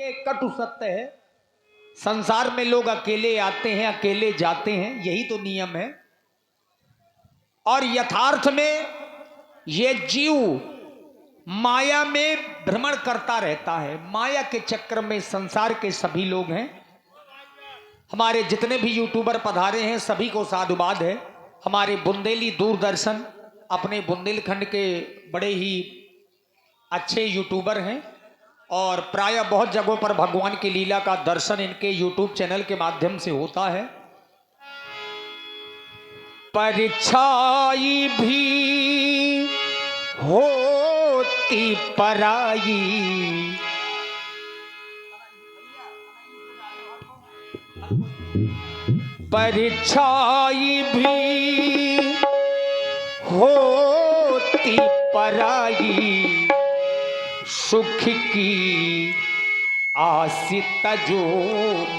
ये कटु सत्य है। संसार में लोग अकेले आते हैं, अकेले जाते हैं, यही तो नियम है। और यथार्थ में ये जीव माया में भ्रमण करता रहता है। माया के चक्र में संसार के सभी लोग हैं। हमारे जितने भी यूट्यूबर पधारे हैं सभी को साधुवाद है। हमारे बुंदेली दूरदर्शन अपने बुंदेलखंड के बड़े ही अच्छे यूट्यूबर हैं और प्रायः बहुत जगहों पर भगवान की लीला का दर्शन इनके यूट्यूब चैनल के माध्यम से होता है। परछाई भी होती पराई, परछाई भी होती पराई, सुख की आसिता जो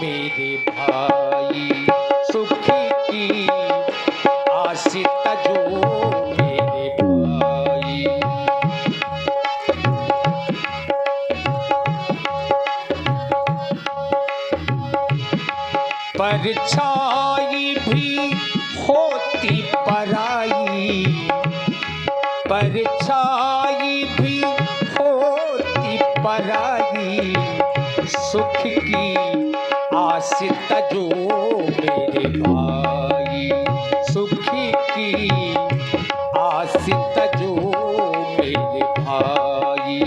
मेरे भाई, सुख की आसिता जो मेरे भाई। परछाई भी होती पराई, परछाई भी होती पराई, सुख की आसिता जो मेरे भाई, सुख की आसिता जो मेरे भाई।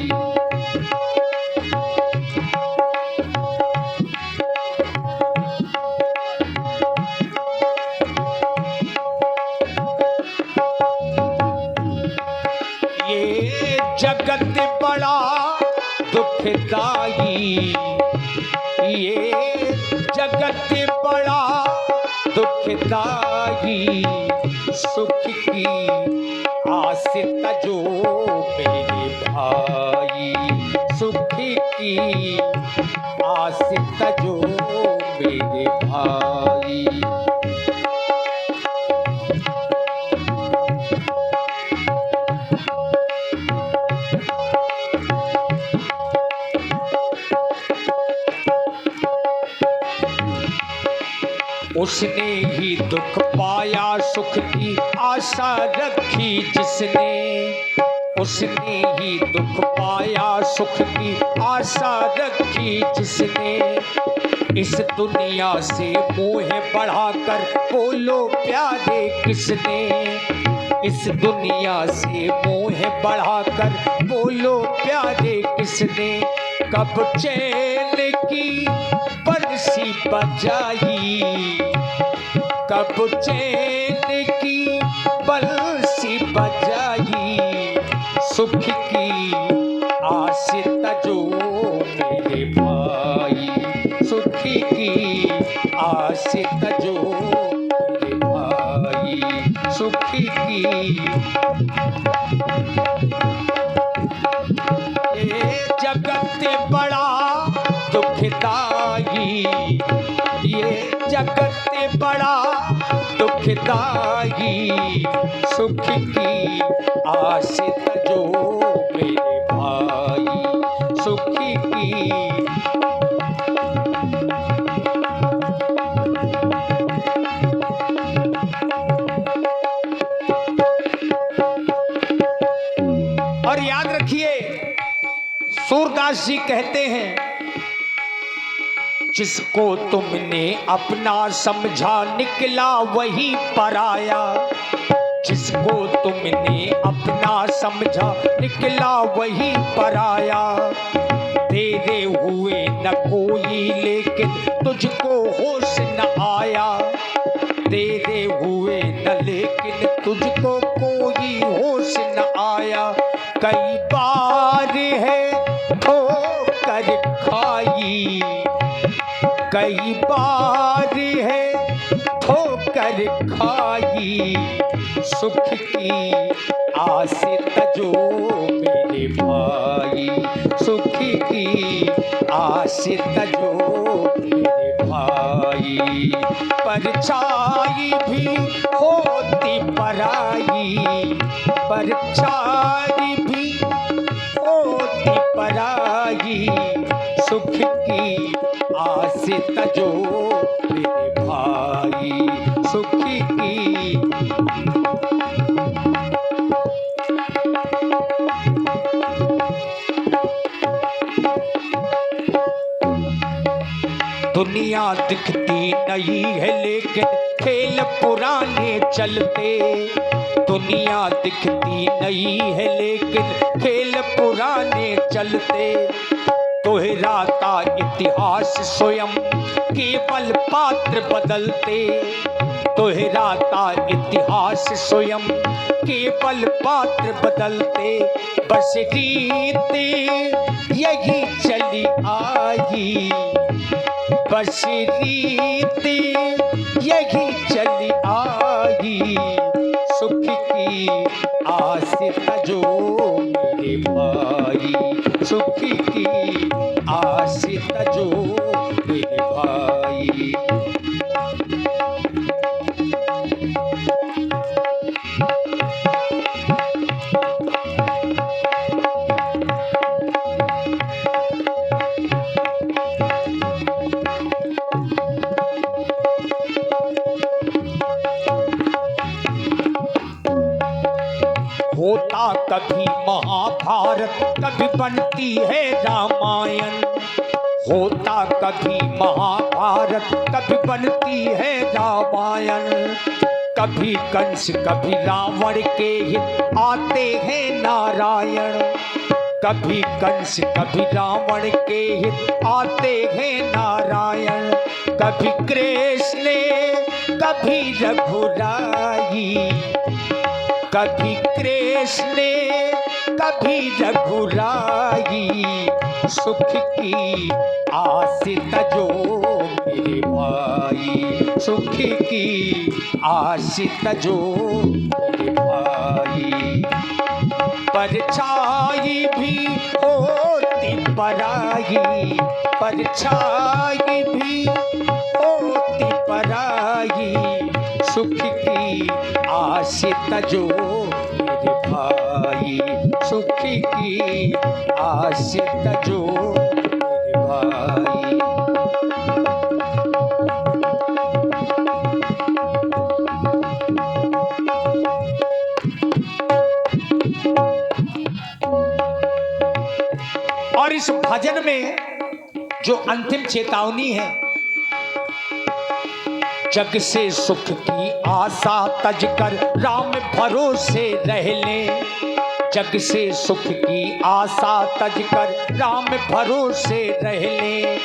ये जगत बड़ा दुखदाई, ये जगत बड़ा दुखदाई, सुख की आसिता जो मेरे भाई, सुख की आसिता जो मेरे भाई। उसने ही दुख पाया सुख की आशा रखी जिसने, उसने ही दुख पाया सुख की आशा रखी जिसने, इस दुनिया से मोह बढ़ाकर बोलो प्यारे किसने, इस दुनिया से मोह बढ़ाकर बोलो प्यारे किसने, कब चैन की बंसी बजाई, कब चैन की बंसी बजाई, सुख की आसिता जो मेरे भाई, सुख की आसिता जो मेरे भाई, सुख की। ये जगत बड़ा दुखदाई, ये जगत बड़ा दुखदाई, सुख की आसिता जो मेरे भाई, सुख की। और याद रखिए सूरदास जी कहते हैं, जिसको तुमने अपना समझा निकला वही पराया, जिसको तुमने अपना समझा निकला वही पराया, तेरे हुए न कोई लेकिन तुझको होश न आया, तेरे हुए न लेकिन तुझको कोई होश न आया, कई बार है ठोकर खाई, कई बार है ठोकर खाई, सुख की आसिता जो मेरे भाई, सुख की आसिता जो मेरे भाई। परछाई भी होती पराई, परछाई भी होती पराई, सुख की आस तजो मेरे भाई, सुख की। दुनिया दिखती नई है लेकिन खेल पुराने चलते, दुनिया दिखती नई है लेकिन खेल पुराने चलते, दोहराता इतिहास स्वयं केवल पात्र बदलते, दोहराता इतिहास स्वयं केवल पात्र बदलते, बस रीत यही चली आई, बस रीत यही चली आई, सुख की आस तजो मेरे भाई, सुख की आस तजो मेरे भाई। होता कभी महाभारत, कभी बनती है रामायण, होता कभी महाभारत, कभी बनती है रामायण, कभी कंस कभी रावण के हित आते हैं नारायण, कभी कंस कभी रावण के हित आते हैं नारायण, कभी कृष्ण कभी रघुराई, कभी कृष्ण कभी रघुराई, सुख की आस तजो मेरे भाई, सुख की आस तजो मेरे भाई। परछाई भी होती पराई, परछाई भी होती पराई, सुख की आस तजो मेरे भाई, सुख की आस तजो मेरे भाई। और इस भजन में जो अंतिम चेतावनी है, जग से सुख की आशा तज कर राम भरोसे रह ले, जग से सुख की आशा तज कर राम भरोसे रह ले,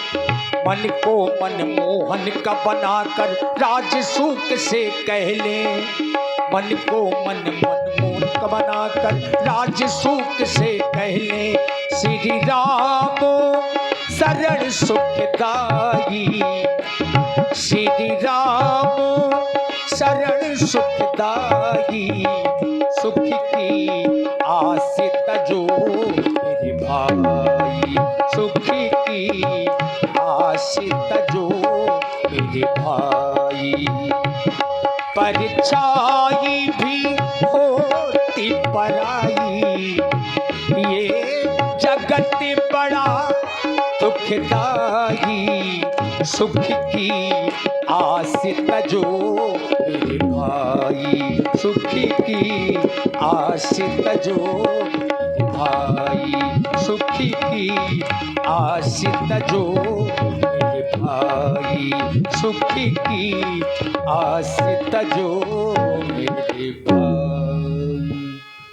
मन को मनमोहन का बनाकर राज सुख से कह ले, मन को मनमोहन का बनाकर राज सुख से कह ले, श्री राम शरण सुखदाई, श्री राम शरण सुखदाई, सुख की आस तजो मेरे भाई, सुख की आस तजो मेरे भाई। परछाई भी होती पराई, ये जगत बड़ा दुखदाई, सुख की आस तजो मेरे भाई, सुख की आस तजो मेरे भाई, सुख की आस तजो मेरे भाई, सुख की आस तजो मेरे